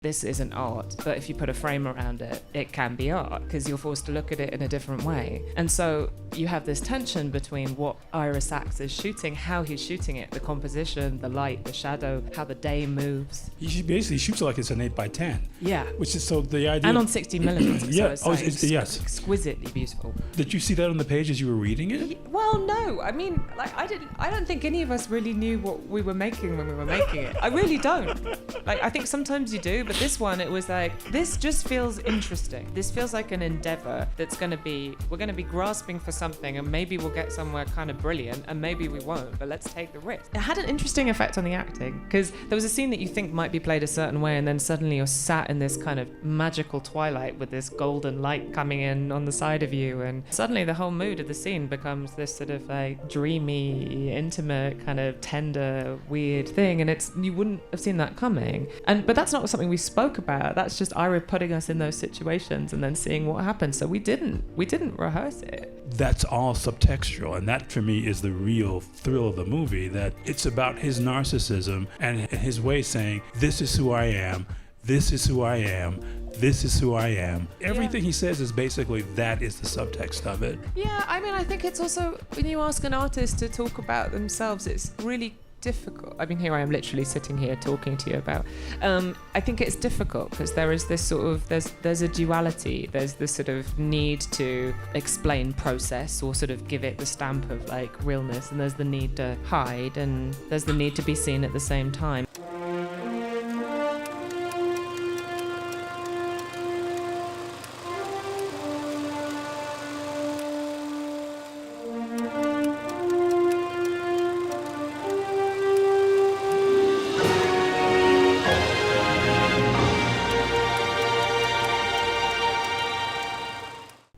this isn't art, but if you put a frame around it, it can be art, because you're forced to look at it in a different way. And so you have this tension between what Ira Sachs is shooting, how he's shooting it, the composition, the light, the shadow, how the day moves. He basically shoots it like it's an 8x10. Yeah. Which is so the idea. And on 60 millimeters. Yeah. So it's Yes. exquisitely beautiful. Did you see that on the page as you were reading it? Well, no. I mean, like, I don't think any of us really knew what we were making when we were making it. I really don't. Like, I think sometimes you do, but this one, it was like, this just feels interesting. This feels like an endeavor that's we're going to be grasping for something, and maybe we'll get somewhere kind of brilliant, and maybe we won't, but let's take the risk. It had an interesting effect on the acting, because there was a scene that you think might be played a certain way, and then suddenly you're sat in this kind of magical twilight with this golden light coming in on the side of you, and suddenly the whole mood of the scene becomes this sort of like dreamy, intimate, kind of tender, weird thing, and you wouldn't have seen that coming. But that's not something we spoke about. That's just Ira putting us in those situations and then seeing what happens. So we didn't rehearse it. That's all subtextual, and that for me is the real thrill of the movie, that it's about his narcissism and his way saying, this is who I am, this is who I am, this is who I am. Everything he says is basically, that is the subtext of it. Yeah, I mean, I think it's also, when you ask an artist to talk about themselves, it's really difficult. I mean, here I am literally sitting here talking to you about. I think it's difficult because there is this sort of, there's a duality. There's this sort of need to explain process or sort of give it the stamp of like realness, and there's the need to hide, and there's the need to be seen at the same time.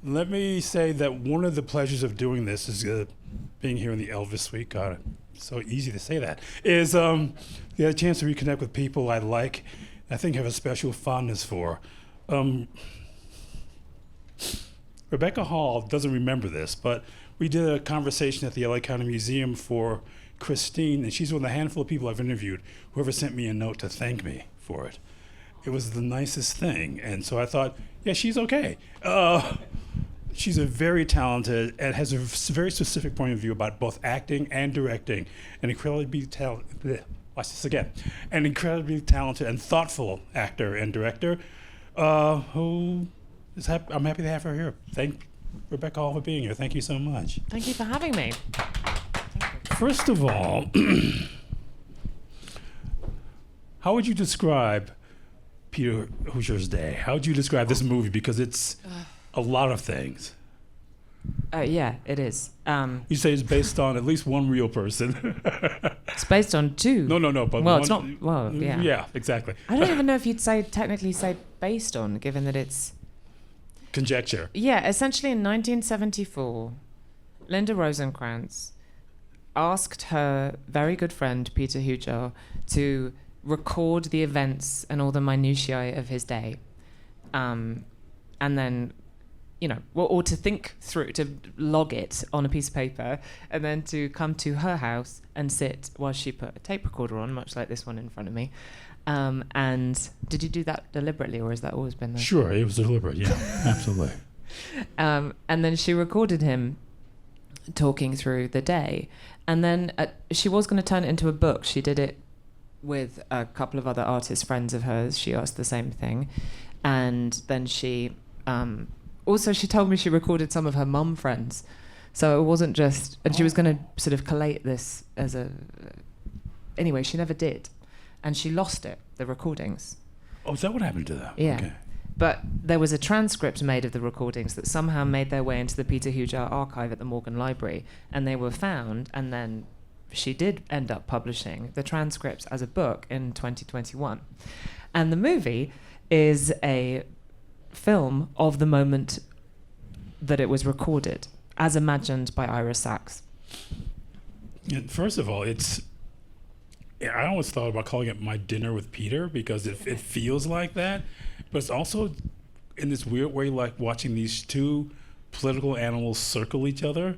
Let me say that one of the pleasures of doing this is being here in the Elvis suite. God, so easy to say that. Is get a chance to reconnect with people I like, I think have a special fondness for. Rebecca Hall doesn't remember this, but we did a conversation at the LA County Museum for Christine, and she's one of the handful of people I've interviewed who ever sent me a note to thank me for it. It was the nicest thing, and so I thought, yeah, she's okay. She's a very talented and has a very specific point of view about both acting and directing. An incredibly talented, watch this again, an incredibly talented and thoughtful actor and director who is I'm happy to have her here. Thank Rebecca Hall for being here. Thank you so much. Thank you for having me. First of all, how would you describe Peter Hoosier's Day? How would you describe this movie? Because it's a lot of things. Yeah, it is. You say it's based on at least one real person. It's based on two. No. But well, it's not. Well, yeah. Yeah, exactly. I don't even know if you'd technically say based on, given that it's conjecture. Yeah, essentially in 1974, Linda Rosenkrantz asked her very good friend Peter Hoosier to record the events and all the minutiae of his day, and then, or to think through, to log it on a piece of paper, and then to come to her house and sit while she put a tape recorder on, much like this one in front of me. And did you do that deliberately, or has that always been there? Sure, it was deliberate, yeah, absolutely. And then she recorded him talking through the day. And then she was going to turn it into a book. She did it with a couple of other artist friends of hers. She asked the same thing. And then she told me she recorded some of her mum friends. So it wasn't just, and she was going to sort of collate this as anyway, she never did. And she lost it, the recordings. Oh, is that what happened to them? Yeah. Okay. But there was a transcript made of the recordings that somehow made their way into the Peter Hoosier archive at the Morgan Library, and they were found, and then she did end up publishing the transcripts as a book in 2021. And the movie is a film of the moment that it was recorded, as imagined by Ira Sachs. And first of all, I always thought about calling it My Dinner with Peter, because it feels like that, but it's also in this weird way like watching these two political animals circle each other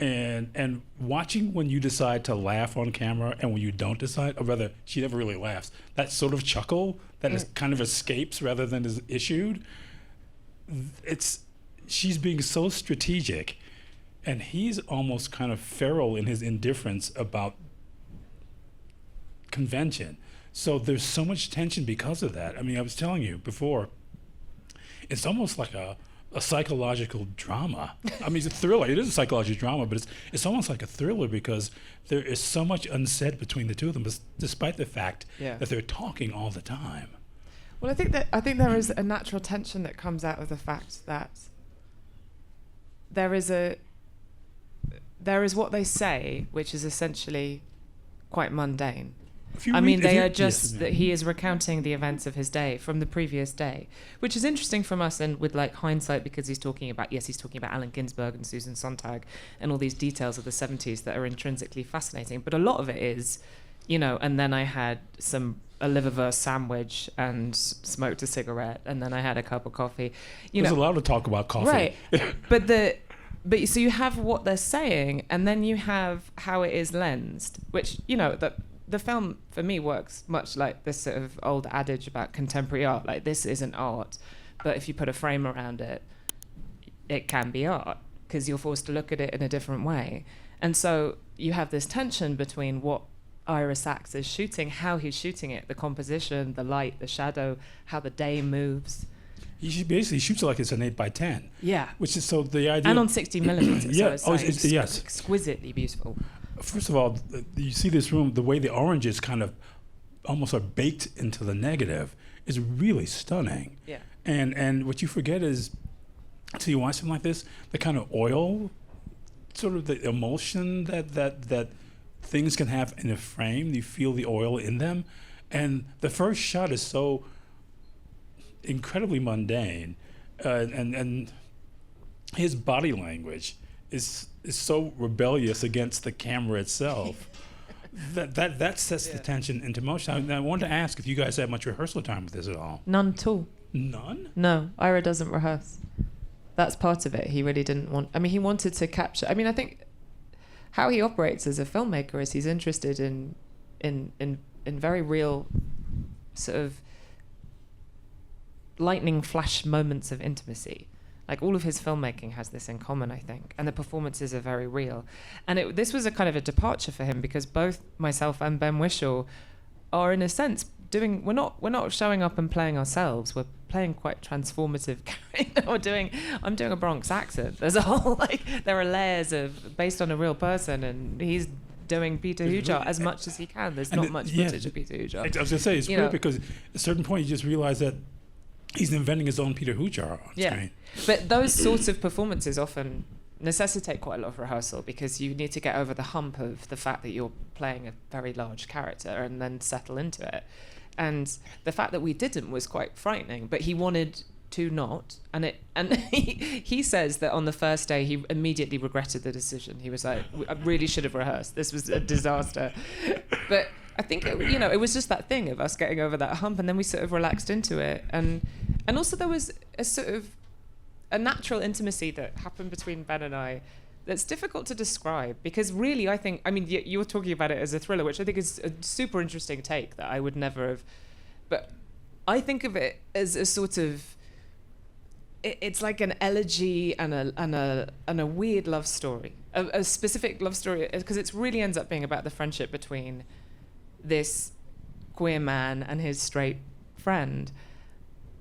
And watching when you decide to laugh on camera and when you don't decide, or rather, she never really laughs. That sort of chuckle that is kind of escapes rather than is issued. She's being so strategic, and he's almost kind of feral in his indifference about convention. So there's so much tension because of that. I mean, I was telling you before, it's almost like a psychological drama. I mean, it's a thriller. It is a psychological drama, but it's almost like a thriller because there is so much unsaid between the two of them, despite the fact that they're talking all the time. Well, I think there is a natural tension that comes out of the fact that there is what they say, which is essentially quite mundane. They are just that he is recounting the events of his day from the previous day, which is interesting from us and with like hindsight because he's talking about Allen Ginsberg and Susan Sontag and all these details of the 70s that are intrinsically fascinating. But a lot of it is, and then I had a liverwurst sandwich and smoked a cigarette, and then I had a cup of coffee. There's allowed to talk about coffee. Right. But so you have what they're saying, and then you have how it is lensed, which, the film for me works much like this sort of old adage about contemporary art, like this isn't art, but if you put a frame around it, it can be art because you're forced to look at it in a different way. And so you have this tension between what Ira Sachs is shooting, how he's shooting it, the composition, the light, the shadow, how the day moves. He basically shoots it like it's an 8x10. Yeah. Which is so the idea. And on 60 millimeters. Yeah. So it's yes. Exquisitely beautiful. First of all, you see this room, the way the oranges kind of almost are baked into the negative is really stunning. Yeah. And what you forget is, until you watch something like this, the kind of oil, sort of the emulsion that things can have in a frame, you feel the oil in them. And the first shot is so incredibly mundane, and his body language is so rebellious against the camera itself that sets the tension into motion. I wanted to ask if you guys had much rehearsal time with this at all. None at all. None? No, Ira doesn't rehearse. That's part of it. He really didn't want. He wanted to capture. I think how he operates as a filmmaker is he's interested in very real sort of lightning flash moments of intimacy. Like all of his filmmaking has this in common, I think, and the performances are very real. And this was a kind of a departure for him because both myself and Ben Whishaw are, in a sense, we're not showing up and playing ourselves. We're playing quite transformative. I'm doing a Bronx accent. There's a whole there are layers of based on a real person, and he's doing Peter Hujar as much as he can. There's not much footage of Peter Hujar. I was gonna say it's weird because at a certain point you just realize that he's inventing his own Peter Hujar on screen. But those sorts of performances often necessitate quite a lot of rehearsal because you need to get over the hump of the fact that you're playing a very large character and then settle into it. And the fact that we didn't was quite frightening, but he wanted to not. And he says that on the first day he immediately regretted the decision. He was like, I really should have rehearsed. This was a disaster. But I think it was just that thing of us getting over that hump, and then we sort of relaxed into it, and also there was a sort of a natural intimacy that happened between Ben and I that's difficult to describe because really I think you're talking about it as a thriller, which I think is a super interesting take that I would never have, but I think of it as a sort of it's like an elegy and a weird love story, a specific love story, because it really ends up being about the friendship between this queer man and his straight friend.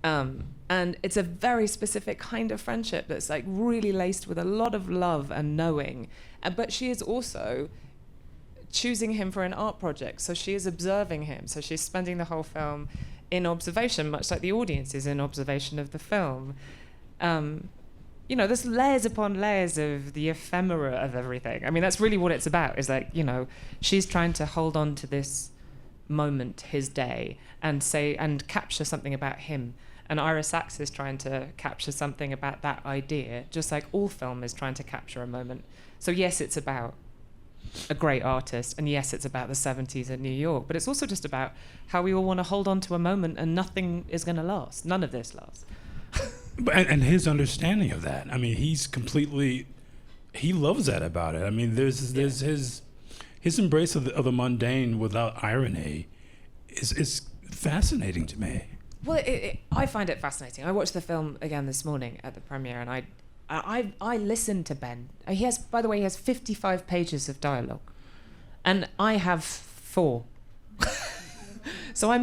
And it's a very specific kind of friendship that's like really laced with a lot of love and knowing. But she is also choosing him for an art project. So she is observing him. So she's spending the whole film in observation, much like the audience is in observation of the film. There's layers upon layers of the ephemera of everything. That's really what it's about, is she's trying to hold on to this moment, his day, and capture something about him. And Ira Sachs is trying to capture something about that idea, just like all film is trying to capture a moment. So yes, it's about a great artist, and yes, it's about the 70s in New York, but it's also just about how we all want to hold on to a moment and nothing is going to last. None of this lasts. And his understanding of that. He's completely he loves that about it. I mean, there's his embrace of the mundane without irony is fascinating to me. Well, I find it fascinating. I watched the film again this morning at the premiere, and I listened to Ben. By the way, he has 55 pages of dialogue, and I have 4. So I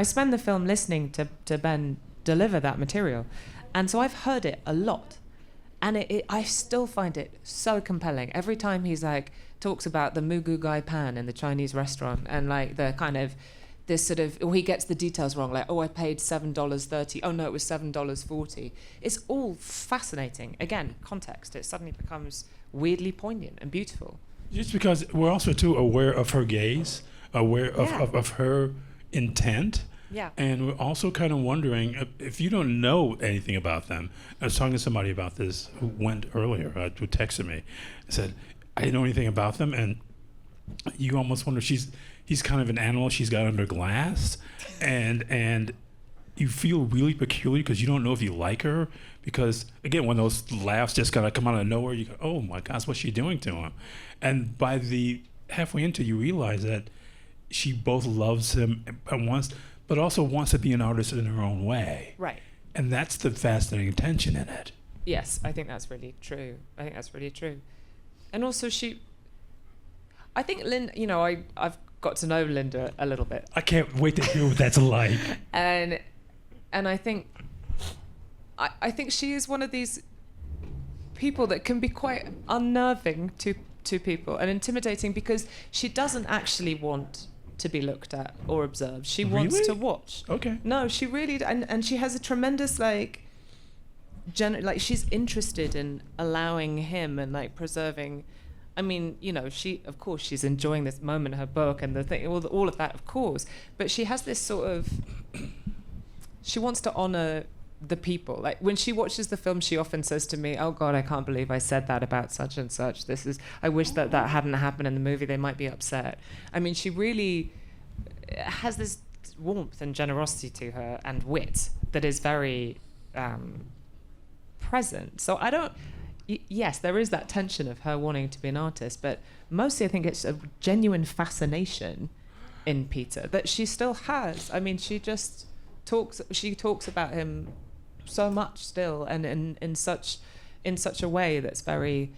spend the film listening to Ben deliver that material, and so I've heard it a lot, and I still find it so compelling. Every time he's like talks about the mugu gai pan in the Chinese restaurant, and like the kind of this sort of, he gets the details wrong, like, I paid $7.30. Oh no, it was $7.40. It's all fascinating. Again, context. It suddenly becomes weirdly poignant and beautiful. Just because we're also too aware of her gaze, aware of her intent. Yeah. And we're also kind of wondering, if you don't know anything about them. I was talking to somebody about this who went earlier, who texted me, said, I didn't know anything about them, and you almost wonder, he's kind of an animal she's got under glass, and you feel really peculiar because you don't know if you like her, because again, when those laughs just kind of come out of nowhere, you go, oh my gosh, what's she doing to him? And by the halfway into, you realize that she both loves him and but also wants to be an artist in her own way. Right. And that's the fascinating tension in it. Yes, I think that's really true. And also I think I've got to know Linda a little bit. I can't wait to hear what that's like. And I think she is one of these people that can be quite unnerving to people and intimidating, because she doesn't actually want to be looked at or observed. She wants to watch. Okay. No, she really, and she has a tremendous she's interested in allowing him and preserving. I mean, she's enjoying this moment in her book and the thing, all of that, of course. But she has this sort of, she wants to honor the people. Like when she watches the film, she often says to me, "Oh God, I can't believe I said that about such and such. I wish that hadn't happened in the movie. They might be upset." I mean, she really has this warmth and generosity to her and wit that is very present. So yes, there is that tension of her wanting to be an artist, but mostly I think it's a genuine fascination in Peter that she still has. I mean, she talks about him so much still, and in such a way that's very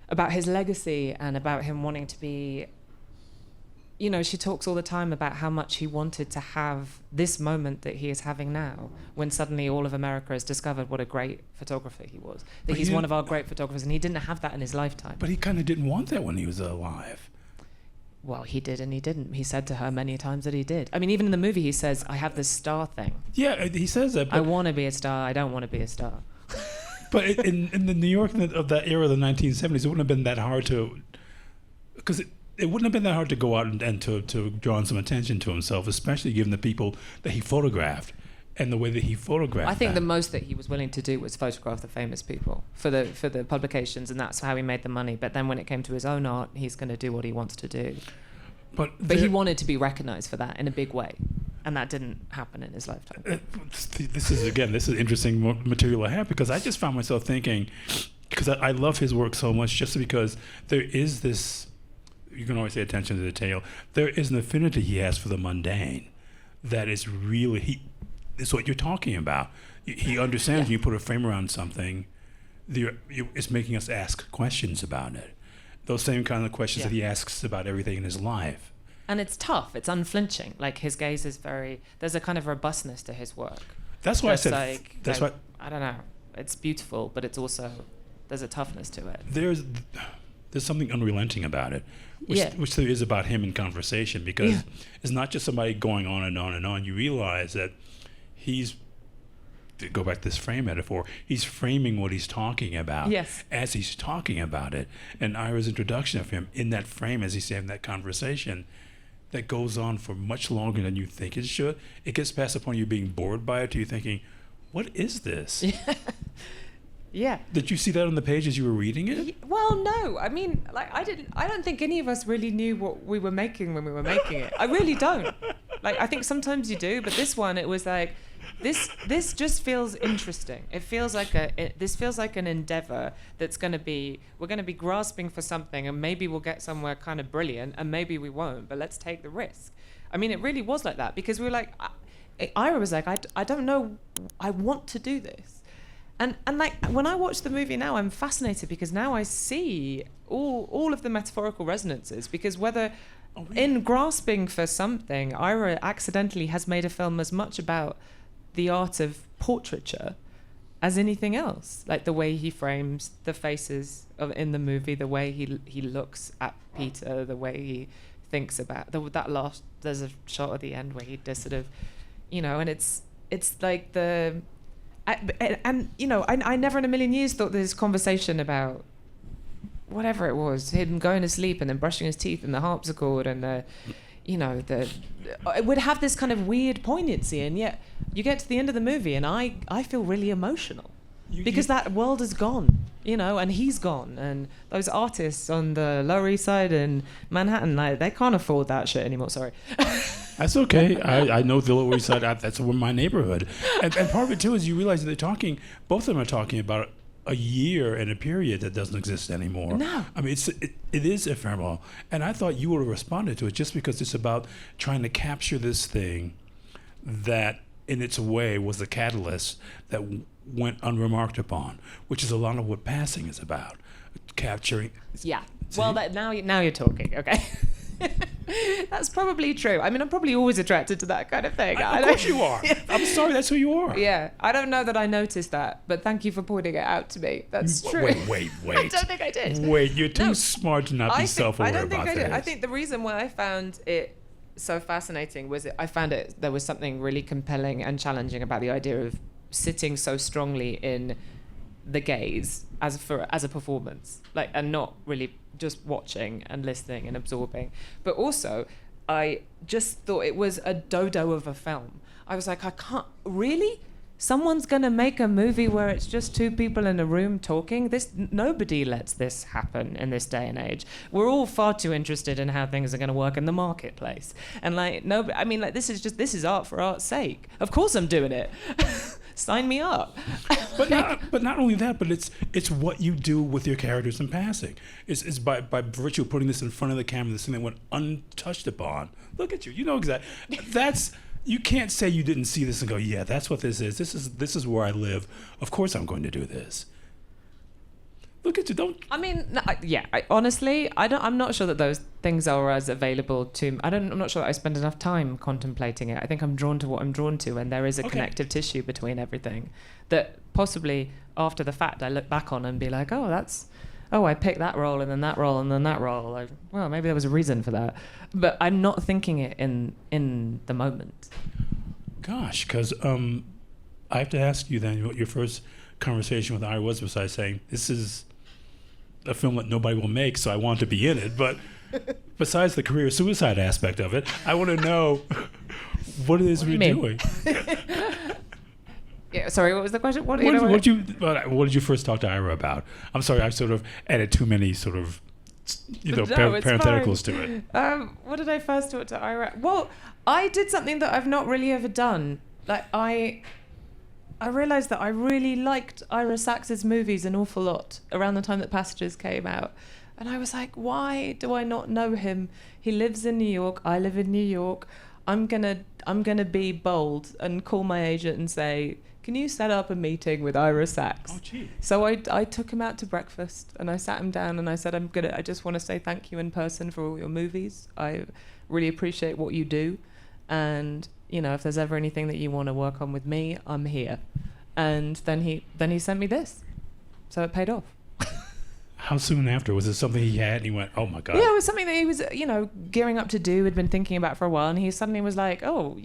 about his legacy and about him wanting to be, she talks all the time about how much he wanted to have this moment that he is having now, when suddenly all of America has discovered what a great photographer he was, that he's one of our great photographers, and he didn't have that in his lifetime. But he kind of didn't want that when he was alive. Well, he did and he didn't. He said to her many times that he did. I mean, even in the movie, he says, "I have this star thing." Yeah, he says that. I want to be a star. I don't want to be a star. But in the New York of that era, the 1970s, it wouldn't have been that hard to, because it wouldn't have been that hard to go out and to draw some attention to himself, especially given the people that he photographed and the way that he photographed. I think the most that he was willing to do was photograph the famous people for the publications, and that's how he made the money. But then when it came to his own art, he's going to do what he wants to do. But he wanted to be recognized for that in a big way, and that didn't happen in his lifetime. This is interesting material I have, because I just found myself thinking, because I love his work so much, just because there is this, you can always say attention to detail, there is an affinity he has for the mundane that is really, it's what you're talking about. He understands when you put a frame around something, it's making us ask questions about it. Those same kind of questions that he asks about everything in his life. And it's tough. It's unflinching. Like his gaze is there's a kind of robustness to his work. That's why I said, I don't know. It's beautiful, but it's also, there's a toughness to it. There's something unrelenting about it, which there is about him in conversation, because it's not just somebody going on and on and on. You realize that he's, to go back to this frame metaphor, he's framing what he's talking about as he's talking about it. And Ira's introduction of him in that frame as he's having that conversation that goes on for much longer than you think it should. It gets past the point of you being bored by it to you thinking, what is this? Yeah. Did you see that on the page as you were reading it? Well, no. I mean, I don't think any of us really knew what we were making when we were making it. I really don't. Like, I think sometimes you do, but this one, it was like, this just feels interesting. It feels like this feels like an endeavor that's going to be, we're going to be grasping for something, and maybe we'll get somewhere kind of brilliant, and maybe we won't, but let's take the risk. I mean, it really was like that, because we were like, Ira was like, I don't know, I want to do this. And like, when I watch the movie now, I'm fascinated, because now I see all of the metaphorical resonances, because whether in grasping for something, Ira accidentally has made a film as much about the art of portraiture as anything else. Like the way he frames the faces in the movie, the way he looks at Peter, the way he thinks about that last, there's a shot at the end where he does sort of, you know, and it's like I never in a million years thought this conversation about whatever it was, him going to sleep and then brushing his teeth and the harpsichord and it would have this kind of weird poignancy, and yet you get to the end of the movie and I feel really emotional because that world is gone, and he's gone, and those artists on the Lower East Side in Manhattan, they can't afford that shit anymore. Sorry. That's okay. I know the Lower East Side. That's my neighborhood, and part of it too is you realize that both of them are talking about a year and a period that doesn't exist anymore. No. I mean, it is ephemeral. And I thought you would have responded to it just because it's about trying to capture this thing that in its way was the catalyst that went unremarked upon, which is a lot of what passing is about. Capturing. Yeah. See? Well, now you're talking, okay? That's probably true. I mean, I'm probably always attracted to that kind of thing. Of course you are. I'm sorry, that's who you are. Yeah. I don't know that I noticed that, but thank you for pointing it out to me. That's true. Wait. I don't think I did. Wait, you're too smart to not be self-aware about this. I don't think I did. I think the reason why I found it so fascinating was I found there was something really compelling and challenging about the idea of sitting so strongly in the gaze as a performance, like, and not really just watching and listening and absorbing, but also I just thought it was a dodo of a film. I was like, I can't really. Someone's gonna make a movie where it's just two people in a room talking. Nobody lets this happen in this day and age. We're all far too interested in how things are gonna work in the marketplace. And like, no, I mean, like, this is art for art's sake. Of course I'm doing it. Sign me up. But not only that, but it's what you do with your characters in passing. It's by virtue of putting this in front of the camera, this thing that went untouched upon. Look at you. You know exactly. You can't say you didn't see this and go, yeah, that's what this is. This is where I live. Of course I'm going to do this. Look at you. Don't. I mean, honestly, I'm not sure that those things are as available to me. I'm not sure that I spend enough time contemplating it. I think I'm drawn to what I'm drawn to, and there is a connective tissue between everything that possibly after the fact I look back on and be like, I picked that role and then that role and then that role. Like, well, maybe there was a reason for that. But I'm not thinking it in the moment. Gosh, because I have to ask you then what your first conversation with Ira was besides saying, this is a film that nobody will make, so I want to be in it. But besides the career suicide aspect of it, I want to know what it is we're doing. Yeah, sorry, what was the question? What did you first talk to Ira about? I'm sorry, I sort of added too many sort of parentheticals to it. What did I first talk to Ira? Well, I did something that I've not really ever done. Like, I realised that I really liked Ira Sachs's movies an awful lot around the time that Passages came out. And I was like, why do I not know him? He lives in New York. I live in New York. I'm gonna be bold and call my agent and say, can you set up a meeting with Ira Sachs? Oh, gee. So I took him out to breakfast and I sat him down and I said, I just want to say thank you in person for all your movies. I really appreciate what you do. And, if there's ever anything that you want to work on with me, I'm here. And then he sent me this. So it paid off. How soon after? Was it something he had and he went, oh my God? Yeah, it was something that he was, gearing up to do, had been thinking about for a while, and he suddenly was like, oh,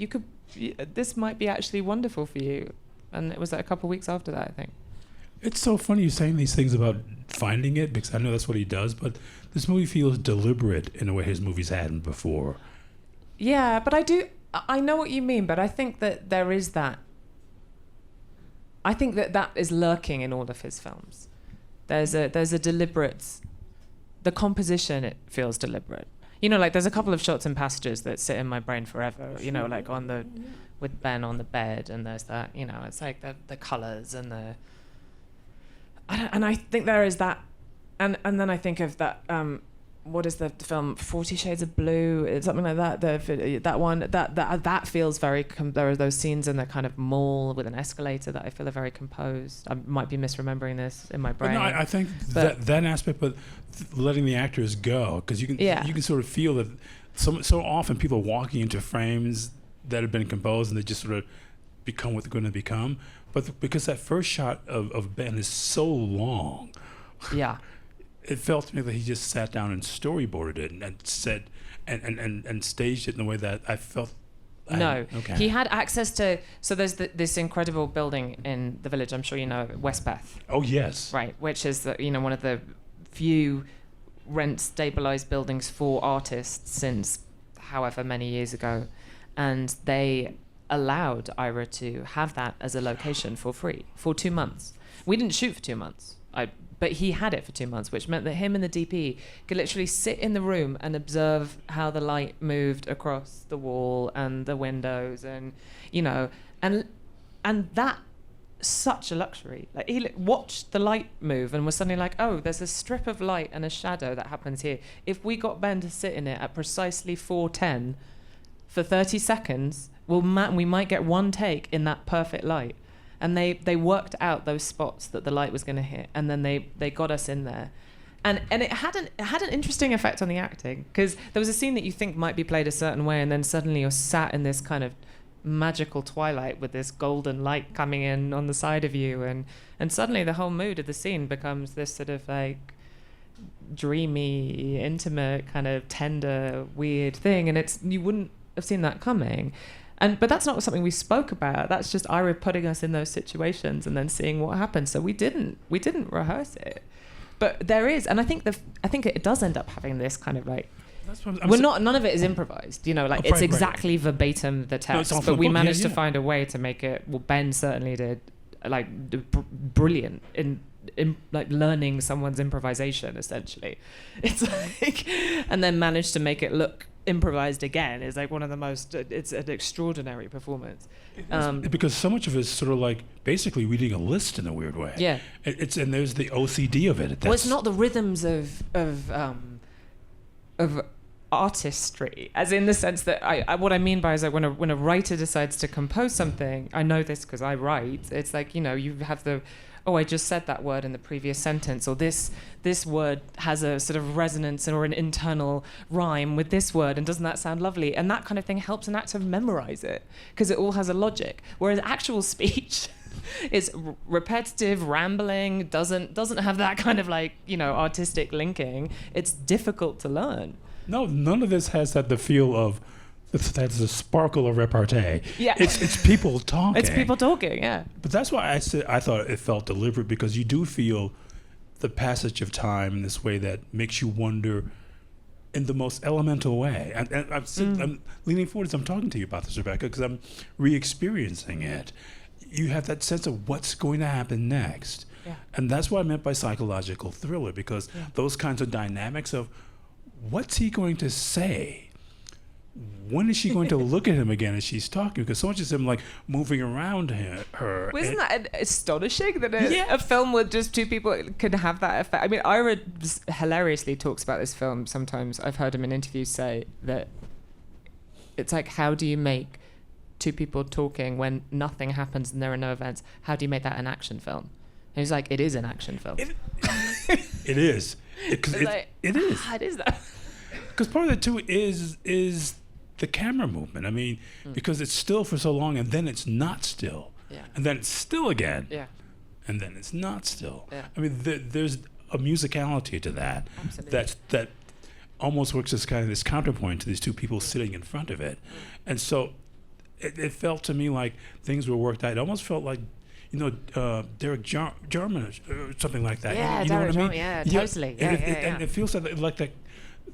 this might be actually wonderful for you. And it was like a couple of weeks after that, I think. It's so funny you saying these things about finding it, because I know that's what he does, but this movie feels deliberate in a way his movies hadn't before. Yeah, but I know what you mean, but I think that there is that. I think that is lurking in all of his films. There's a deliberate, the composition, it feels deliberate. You know, like there's a couple of shots and passages that sit in my brain forever. You know, like with Ben on the bed, and there's that. You know, it's like the colours and and I think there is that, and then I think of that. What is the film 40 Shades of Blue? It's something like that. That one that feels very. There are those scenes in the kind of mall with an escalator that I feel are very composed. I might be misremembering this in my brain. No, I think that aspect, but letting the actors go, because you can sort of feel that so often people are walking into frames that have been composed and they just sort of become what they're going to become. But because that first shot of Ben is so long. Yeah. It felt to me that he just sat down and storyboarded it and said and staged it in a way that I felt. He had access to. So there's this incredible building in the Village. I'm sure you know, Westbeth. Oh yes. Right, which is one of the few rent stabilized buildings for artists since however many years ago, and they allowed Ira to have that as a location for free for 2 months. We didn't shoot for 2 months. But he had it for 2 months, which meant that him and the DP could literally sit in the room and observe how the light moved across the wall and the windows, and and that such a luxury. Like he watched the light move and was suddenly like, oh, there's a strip of light and a shadow that happens here. If we got Ben to sit in it at precisely 4:10 for 30 seconds, we might get one take in that perfect light. And they worked out those spots that the light was going to hit, and then they got us in there, and it had an interesting effect on the acting, because there was a scene that you think might be played a certain way, and then suddenly you're sat in this kind of magical twilight with this golden light coming in on the side of you, and suddenly the whole mood of the scene becomes this sort of like dreamy, intimate, kind of tender, weird thing, and you wouldn't have seen that coming. But that's not something we spoke about. That's just Ira putting us in those situations and then seeing what happens. So we didn't rehearse it. But there is, and I think it does end up having this kind of like, none of it is improvised. It's exactly verbatim the text, but we managed to find a way to make it. Well, Ben certainly did, brilliant in like learning someone's improvisation. Essentially, it's like, and then managed to make it look improvised again is like one of the most. It's an extraordinary performance. Because so much of it is sort of like basically reading a list in a weird way. Yeah, and there's the OCD of it. Well, it's not the rhythms of artistry, as in the sense that I what I mean by is like when a writer decides to compose something. I know this because I write. It's like you have the. Oh, I just said that word in the previous sentence, or this word has a sort of resonance or an internal rhyme with this word, and doesn't that sound lovely? And that kind of thing helps an actor memorize it, because it all has a logic. Whereas actual speech is repetitive, rambling, doesn't have that kind of like, artistic linking. It's difficult to learn. No, none of this has the feel of that's a sparkle of repartee. Yeah. It's people talking. It's people talking, yeah. But that's why I thought it felt deliberate, because you do feel the passage of time in this way that makes you wonder in the most elemental way. And I'm leaning forward as I'm talking to you about this, Rebecca, because I'm re-experiencing it. You have that sense of what's going to happen next. Yeah. And that's what I meant by psychological thriller, because those kinds of dynamics of what's he going to say? When is she going to look at him again as she's talking? Because so much is him like moving around her. Well, isn't that astonishing that a film with just two people could have that effect? I mean, Ira hilariously talks about this film sometimes. I've heard him in interviews say that it's like, how do you make two people talking when nothing happens and there are no events? How do you make that an action film? And he's like, it is an action film. It is. It is. It is that. Because part of it too is the camera movement. I mean, because it's still for so long, and then it's not still, and then it's still again, and then it's not still. Yeah. I mean, there's a musicality to that. Absolutely. that almost works as kind of this counterpoint to these two people sitting in front of it, and so it felt to me like things were worked out. It almost felt like, Derek Jarman or something like that. Yeah, you know Derek what I Jarman, mean? yeah, totally. And it feels like that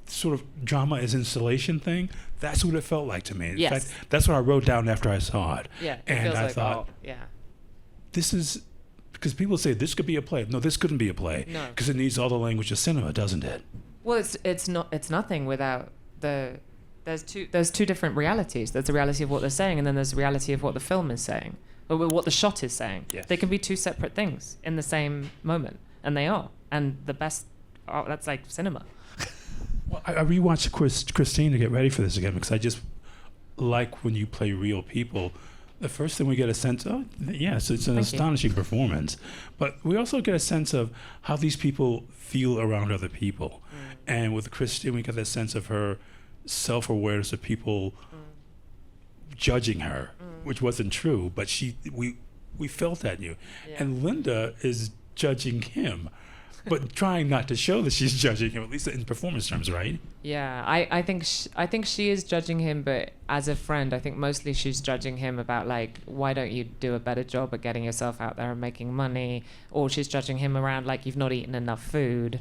sort of drama is installation thing. That's what it felt like to me. In fact, that's what I wrote down after I saw it. Yeah, and I thought, this is, because people say this could be a play. No, this couldn't be a play. No, because it needs all the language of cinema, doesn't it? Well, it's nothing without there's two different realities. There's the reality of what they're saying, and then there's the reality of what the film is saying, or what the shot is saying. Yes. They can be two separate things in the same moment, and they are. And the best, that's like cinema. Well, I rewatched Christine to get ready for this again because I just like when you play real people. The first thing we get a sense of, yes, it's an astonishing performance, but we also get a sense of how these people feel around other people. And with Christine, we get that sense of her self-awareness of people judging her, which wasn't true, but we felt that in you. Yeah. And Linda is judging him, but trying not to show that she's judging him, at least in performance terms, right? Yeah, I think she is judging him, but as a friend, I think mostly she's judging him about, like, why don't you do a better job at getting yourself out there and making money? Or she's judging him around, like, you've not eaten enough food.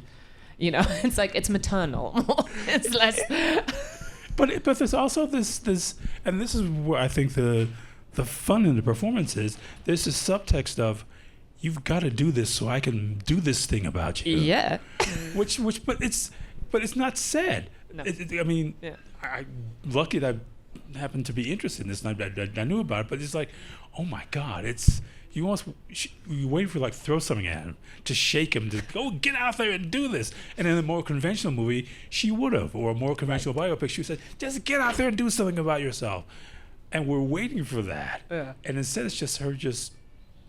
You know, it's like, it's maternal. It's less... But there's also this, and this is where I think the fun in the performance is, there's this subtext of, you've got to do this so I can do this thing about you. Yeah. But it's not said. No. I mean, yeah. I'm lucky that I happened to be interested in this, and I knew about it. But it's like, oh my God, you wait for, like, throw something at him, to shake him, to go get out there and do this. And in a more conventional movie, she would have, or a more conventional biopic, she said, just get out there and do something about yourself. And we're waiting for that. Yeah. And instead, it's just her just.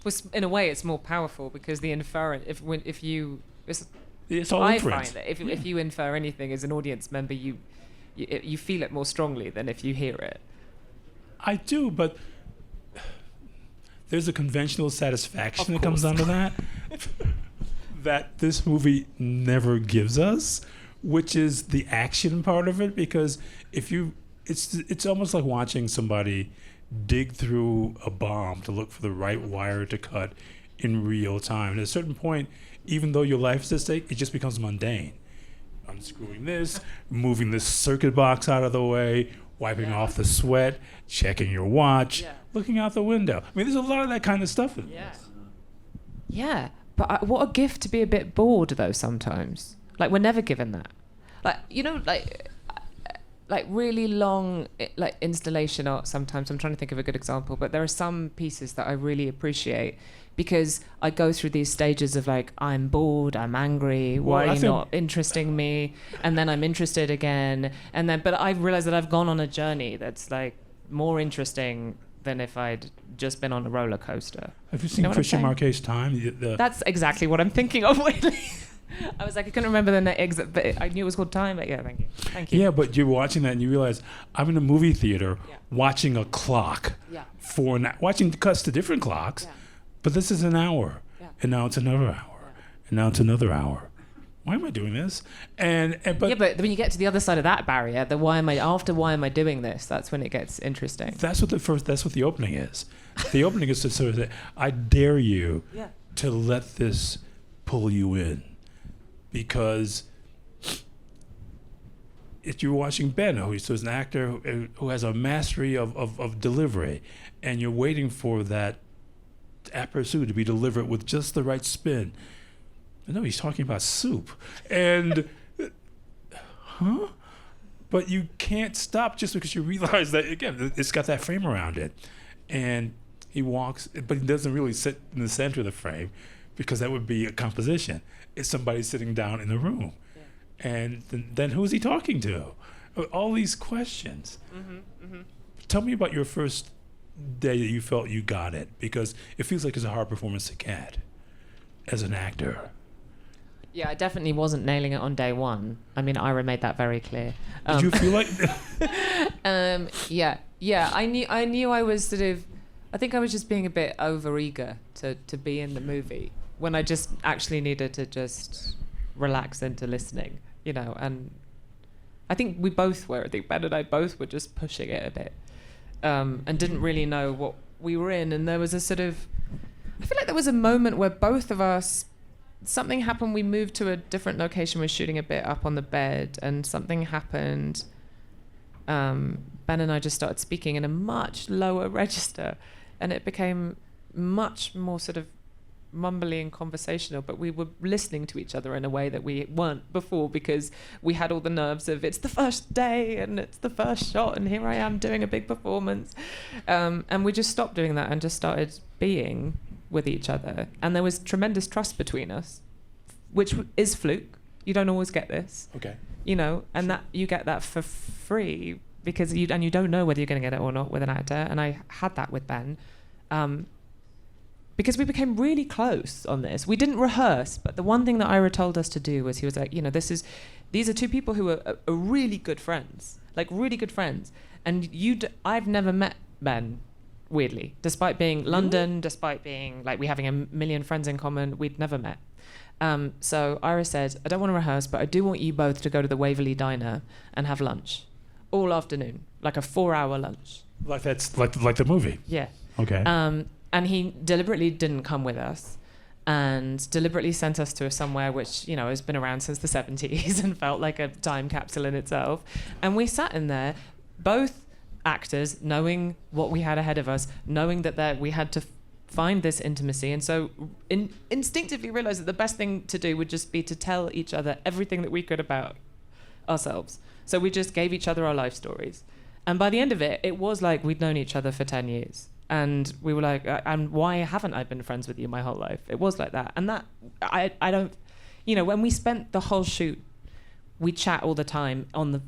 Well, in a way, it's more powerful because the inference. It's all I inference. Find that if you infer anything as an audience member, you feel it more strongly than if you hear it. I do, but there's a conventional satisfaction that comes under that that this movie never gives us, which is the action part of it. Because it's almost like watching somebody dig through a bomb to look for the right wire to cut in real time. At a certain point, even though your life is at stake, it just becomes mundane. Unscrewing this, moving this circuit box out of the way, wiping off the sweat, checking your watch, looking out the window. I mean, there's a lot of that kind of stuff in this. Yeah, but what a gift to be a bit bored, though, sometimes. Like, we're never given that. Like, you know, like really long, like, installation art sometimes. I'm trying to think of a good example, but there are some pieces that I really appreciate because I go through these stages of, like, I'm bored, I'm angry, why are you not interesting me? And then I'm interested again. But I've realized that I've gone on a journey that's, like, more interesting than if I'd just been on a roller coaster. Have you seen Christian Marquet's Time? That's exactly what I'm thinking of, weirdly. I was like, I couldn't remember the exit, but I knew it was called Time. But yeah, thank you. Yeah, but you're watching that and you realize I'm in a movie theater watching a clock watching cuts to different clocks, but this is an hour, and now it's another hour, and now it's another hour. Why am I doing this? But when you get to the other side of that barrier, why am I doing this? That's when it gets interesting. That's what the opening is. The opening is to sort of say, I dare you to let this pull you in. Because if you're watching Ben, who's an actor who has a mastery of delivery, and you're waiting for that aperçu to be delivered with just the right spin. No, he's talking about soup. And, But you can't stop just because you realize that, again, it's got that frame around it. And he walks, but he doesn't really sit in the center of the frame because that would be a composition. It's somebody sitting down in the room. Yeah. And then who's he talking to? All these questions. Tell me about your first day that you felt you got it, because it feels like it's a hard performance to get as an actor. Yeah, I definitely wasn't nailing it on day one. I mean, Ira made that very clear. Did you feel like... Yeah. I knew I was sort of... I think I was just being a bit overeager to be in the movie when I just actually needed to just relax into listening, you know. And I think we both were. I think Ben and I both were just pushing it a bit and didn't really know what we were in. And there was a sort of... I feel like there was a moment where both of us... Something happened. We moved to a different location. We were shooting a bit up on the bed, and something happened. Ben and I just started speaking in a much lower register, and it became much more sort of mumbly and conversational, but we were listening to each other in a way that we weren't before, because we had all the nerves of it's the first day and it's the first shot and here I am doing a big performance. And we just stopped doing that and just started being with each other. And there was tremendous trust between us, which is fluke. You don't always get this. Okay. You know, and that you get that for free because you don't know whether you're going to get it or not with an actor. And I had that with Ben. Because we became really close on this. We didn't rehearse, but the one thing that Ira told us to do was he was like, you know, these are two people who are really good friends, like really good friends. And I've never met Ben, weirdly, despite being London, despite being like we having a million friends in common, we'd never met. So Ira said, I don't want to rehearse, but I do want you both to go to the Waverley Diner and have lunch all afternoon, like a 4-hour lunch. Like that's like the movie. Yeah. Okay. And he deliberately didn't come with us and deliberately sent us to somewhere which, you know, has been around since the 70s and felt like a time capsule in itself. And we sat in there, both actors, knowing what we had ahead of us, knowing that we had to find this intimacy. And so instinctively realized that the best thing to do would just be to tell each other everything that we could about ourselves. So we just gave each other our life stories. And by the end of it, it was like we'd known each other for 10 years. And we were like, and why haven't I been friends with you my whole life? It was like that. And that, I don't, you know, when we spent the whole shoot, we chat all the time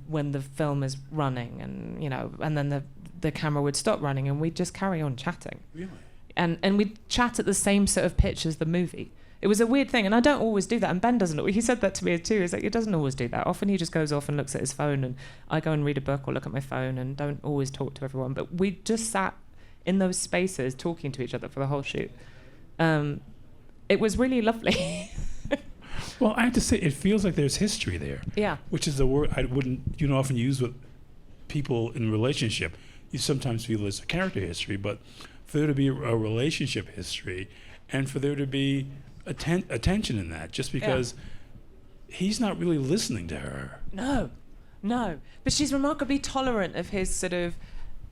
when the film is running and, you know, and then the camera would stop running and we'd just carry on chatting. Really? And we'd chat at the same sort of pitch as the movie. It was a weird thing, and I don't always do that. And Ben doesn't. He said that to me too. He's like, he doesn't always do that. Often he just goes off and looks at his phone, and I go and read a book or look at my phone, and don't always talk to everyone. But we just sat in those spaces talking to each other for the whole shoot. It was really lovely. Well, I have to say, it feels like there's history there. Yeah. Which is the word you don't often use with people in a relationship. You sometimes feel it's a character history, but for there to be a relationship history, and for there to be attention in that, just because he's not really listening to her. No. But she's remarkably tolerant of his sort of,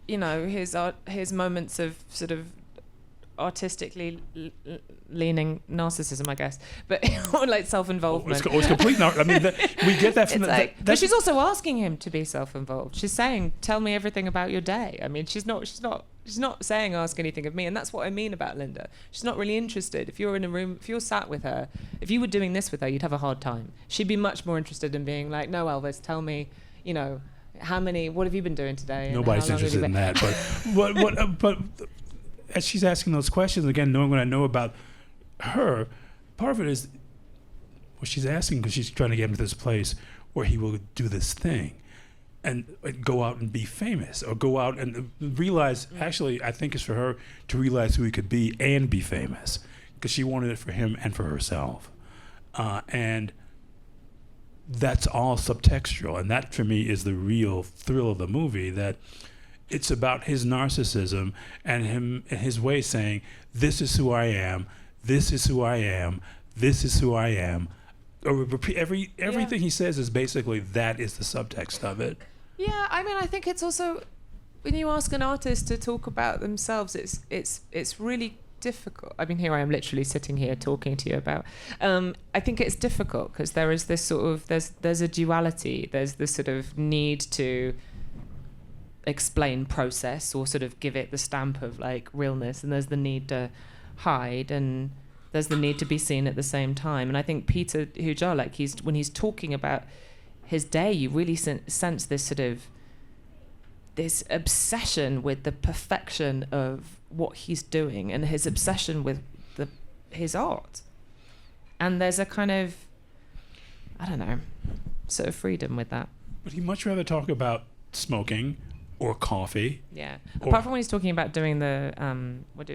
you know, his moments of sort of artistically leaning narcissism, I guess, but or like self-involvement. It's complete. I mean, we get that from but she's also asking him to be self-involved. She's saying, "Tell me everything about your day." I mean, she's not saying, "Ask anything of me," and that's what I mean about Linda. She's not really interested. If you're in a room, if you're sat with her, if you were doing this with her, you'd have a hard time. She'd be much more interested in being like, "No, Elvis, tell me, you know, what have you been doing today?" Nobody's interested in that, but as she's asking those questions, again, knowing what I know about her, part of it is what she's asking because she's trying to get him to this place where he will do this thing and go out and be famous, or go out and realize, actually, I think it's for her to realize who he could be and be famous, because she wanted it for him and for herself. And that's all subtextual. And that, for me, is the real thrill of the movie, that it's about his narcissism and him and his way saying, this is who I am, this is who I am, this is who I am. Everything he says is basically, that is the subtext of it. Yeah, I mean, I think it's also, when you ask an artist to talk about themselves, it's really difficult. I mean, here I am literally sitting here talking to you about. I think it's difficult because there is this sort of, there's a duality. There's this sort of need to explain process or sort of give it the stamp of like realness, and there's the need to hide, and there's the need to be seen at the same time. And I think Peter Hujar, like when he's talking about his day, you really sense this sort of this obsession with the perfection of what he's doing and his obsession with his art. And there's a kind of, I don't know, sort of freedom with that. Would he much rather talk about smoking or coffee? Yeah. Apart from when he's talking about doing the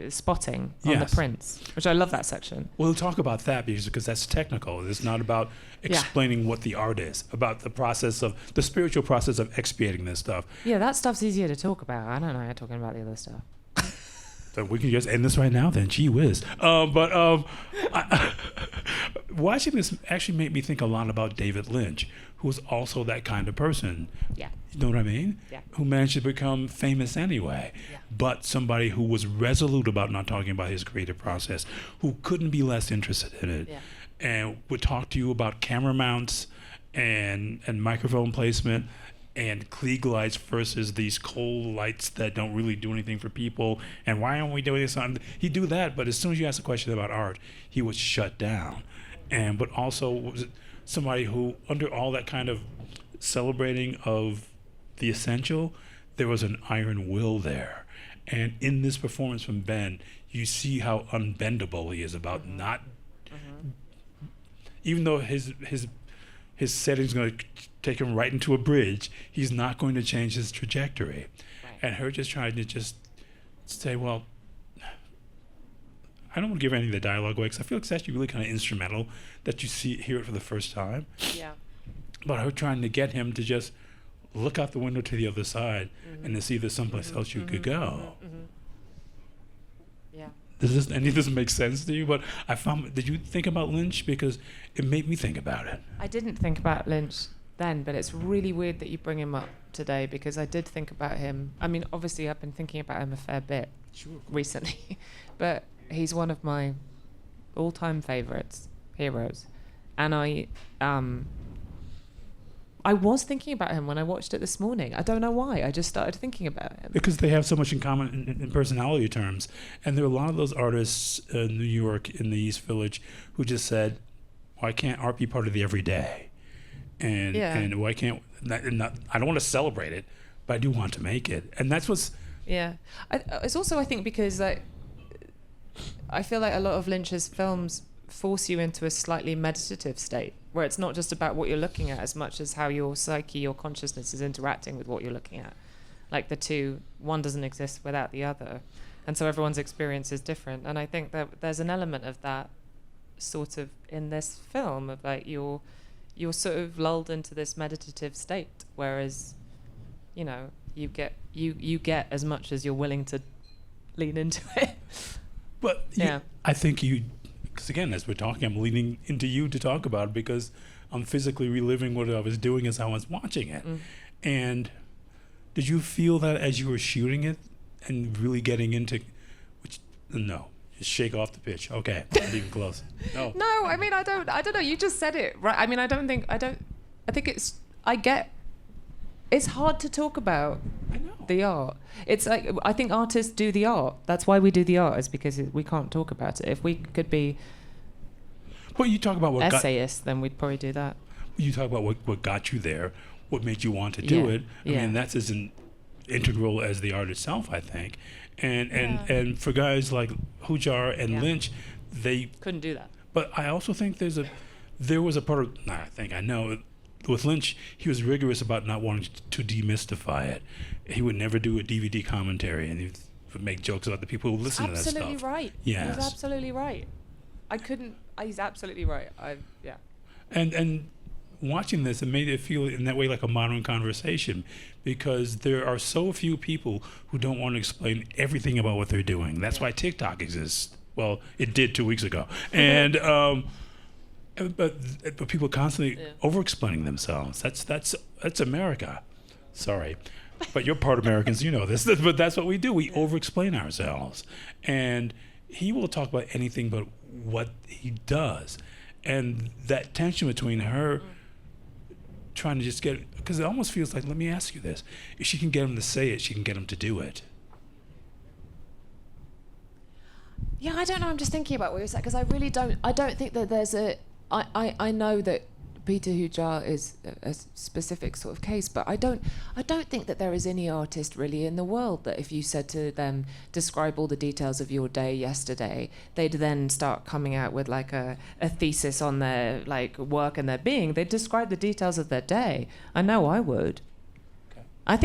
spotting on the prints, which I love that section. We'll talk about that because that's technical. It's not about explaining what the art is, about the spiritual process of expiating this stuff. Yeah, that stuff's easier to talk about. I don't know, I'm talking about the other stuff. So we can just end this right now then. Gee whiz. watching this actually made me think a lot about David Lynch, who was also that kind of person. Yeah. You know what I mean? Yeah. Who managed to become famous anyway. Yeah. But somebody who was resolute about not talking about his creative process, who couldn't be less interested in it, Yeah. and would talk to you about camera mounts and microphone placement and Klieg lights versus these cold lights that don't really do anything for people. And why aren't we doing this? He'd do that, but as soon as you ask a question about art, he would shut down. But also was somebody who, under all that kind of celebrating of the essential, there was an iron will there. And in this performance from Ben, you see how unbendable he is about not, even though his setting's going to take him right into a bridge, he's not going to change his trajectory. Right. And her just trying to just say, well, I don't want to give any of the dialogue away because I feel like it's actually really kind of instrumental that you hear it for the first time. Yeah. But her trying to get him to just look out the window to the other side and to see if there's someplace else you could go. Yeah. Does any of this make sense to you? But did you think about Lynch? Because it made me think about it. I didn't think about Lynch then, but it's really weird that you bring him up today because I did think about him. I mean, obviously I've been thinking about him a fair bit recently, but he's one of my all-time favorites, heroes. And I was thinking about him when I watched it this morning. I don't know why. I just started thinking about him. Because they have so much in common in personality terms. And there are a lot of those artists in New York, in the East Village, who just said, why can't art be part of the everyday? And why can't, I don't want to celebrate it, but I do want to make it. And that's what's... Yeah. It's also, I think, because I feel like a lot of Lynch's films force you into a slightly meditative state where it's not just about what you're looking at as much as how your psyche, your consciousness is interacting with what you're looking at. Like the two, one doesn't exist without the other. And so everyone's experience is different. And I think that there's an element of that sort of in this film of like you're sort of lulled into this meditative state, whereas, you know, you get as much as you're willing to lean into it. But yeah, I think because again, as we're talking, I'm leaning into you to talk about it because I'm physically reliving what I was doing as I was watching it. And did you feel that as you were shooting it and really getting into, no, just shake off the pitch. Okay, not even close. No. No, I mean, I don't know. You just said it, right? I mean, I think it's hard to talk about the art. It's like, I think artists do the art. That's why we do the art, is because we can't talk about it. If we could be you talk about what essayists, then we'd probably do that. You talk about what got you there, what made you want to do it. I mean, that's as integral as the art itself, I think. And for guys like Hujar and Lynch, they couldn't do that. But I also think there was a part of, I know, with Lynch, he was rigorous about not wanting to demystify it. He would never do a DVD commentary, and he would make jokes about the people who listen to that stuff. Absolutely right. Yes. He's absolutely right. He's absolutely right. And watching this, it made it feel in that way like a modern conversation, because there are so few people who don't want to explain everything about what they're doing. That's why TikTok exists. Well, it did 2 weeks ago. And but people constantly over-explaining themselves. That's America. Sorry. But you're part Americans, you know this. But that's what we do. We over-explain ourselves. And he will talk about anything but what he does. And that tension between her trying to just get, because it almost feels like, let me ask you this. If she can get him to say it, she can get him to do it. Yeah, I don't know. I'm just thinking about what you're saying, because I don't think that there's I know that Peter Hujar is a specific sort of case, but I don't think that there is any artist really in the world that if you said to them, describe all the details of your day yesterday, they'd then start coming out with like a thesis on their like work and their being. They'd describe the details of their day. I know I would. Okay. I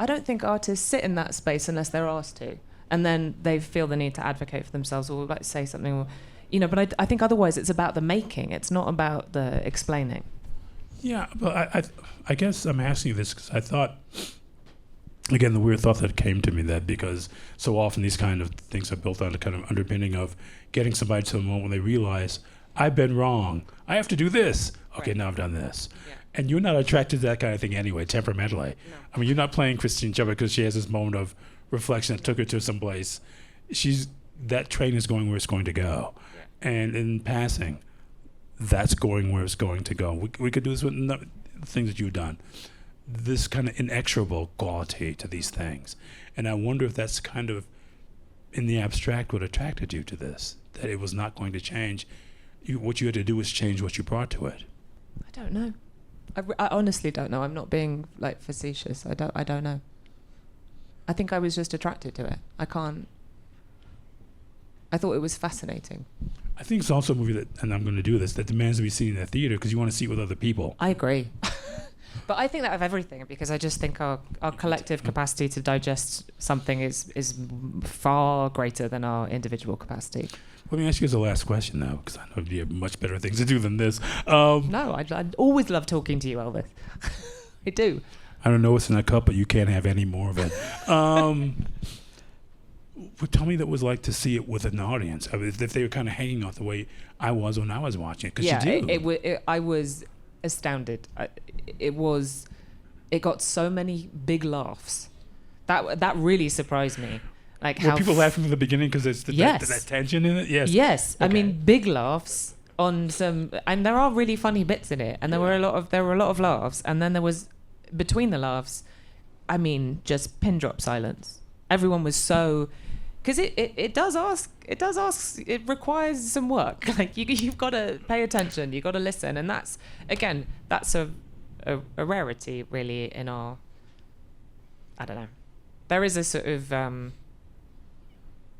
don't think artists sit in that space unless they're asked to, and then they feel the need to advocate for themselves or like say something, or, you know. But I think otherwise it's about the making. It's not about the explaining. Yeah, but I guess I'm asking you this because I thought, again, the weird thought that came to me, that because so often these kind of things are built on the kind of underpinning of getting somebody to the moment when they realize I've been wrong. I have to do this. Okay, Right. now I've done this. Yeah. And you're not attracted to that kind of thing anyway, temperamentally. No. I mean, you're not playing Christine Chubbuck because she has this moment of reflection that took her to some place. That train is going where it's going to go. Yeah. And in passing, that's going where it's going to go. We could do this with things that you've done. This kind of inexorable quality to these things. And I wonder if that's kind of, in the abstract, what attracted you to this, that it was not going to change. What you had to do was change what you brought to it. I don't know. I honestly don't know. I'm not being like facetious. I don't know. I think I was just attracted to it. I thought it was fascinating. I think it's also a movie that, and I'm going to do this, that demands to be seen in the theater because you want to see it with other people. I agree. But I think that of everything, because I just think our collective capacity to digest something is far greater than our individual capacity. Let me ask you as a last question, though, because I know you have much better things to do than this. No, I'd always love talking to you, Elvis. I do. I don't know what's in that cup, but you can't have any more of it. Tell me that was like to see it with an audience. I mean, if they were kind of hanging off the way I was when I was watching it, because you do. I was astounded. It got so many big laughs. That really surprised me. Like Were how people laughing from the beginning because there's that tension in it? Yes. Yes. Okay. I mean, big laughs on some, and there are really funny bits in it, and there were a lot of laughs, and then there was between the laughs, I mean, just pin drop silence. Everyone was so, because it requires some work. Like you've got to pay attention, you've got to listen, and that's a rarity really in our, I don't know. There is a sort of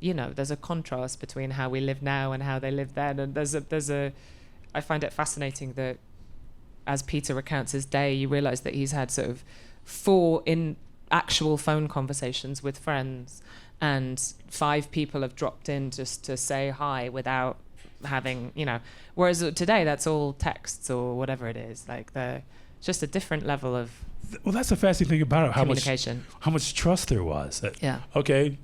there's a contrast between how we live now and how they lived then, and I find it fascinating that as Peter recounts his day, you realise that he's had sort of 4 in actual phone conversations with friends, and 5 people have dropped in just to say hi without having, whereas today that's all texts or whatever it is. Like just a different level of Well, that's the fascinating thing about it, communication. how much trust there was. That, Yeah. okay,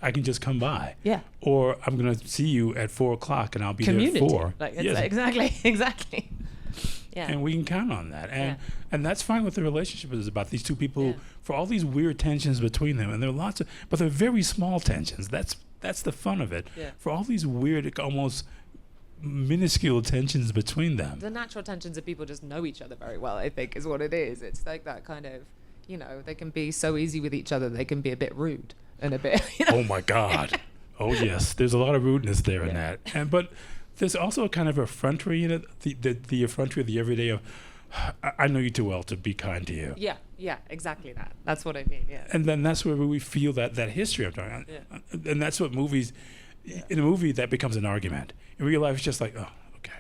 I can just come by. Yeah. Or I'm going to see you at 4:00 and I'll be Community. there at 4. Like, Yes. exactly. Yeah. And we can count on that. And that's fine what the relationship is about. These two people, Yeah. for all these weird tensions between them, and there are but they're very small tensions. That's the fun of it. Yeah. For all these weird, almost minuscule tensions between them. The natural tensions of people just know each other very well, I think, is what it is. It's like that kind of, they can be so easy with each other, they can be a bit rude and a bit, Oh my God. Oh yes, there's a lot of rudeness there in that. But there's also a kind of effrontery in it, the effrontery of the everyday of, I know you too well to be kind to you. Yeah, exactly that. That's what I mean, yeah. And then that's where we feel that history of talking. Yeah. And that's what movies, in a movie that becomes an argument. In real life, it's just like, oh, okay.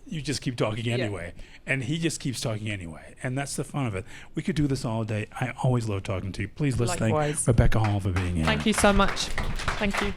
You just keep talking anyway. And he just keeps talking anyway. And that's the fun of it. We could do this all day. I always love talking to you. Please let's thank Likewise. Rebecca Hall for being here. Thank you so much. Thank you.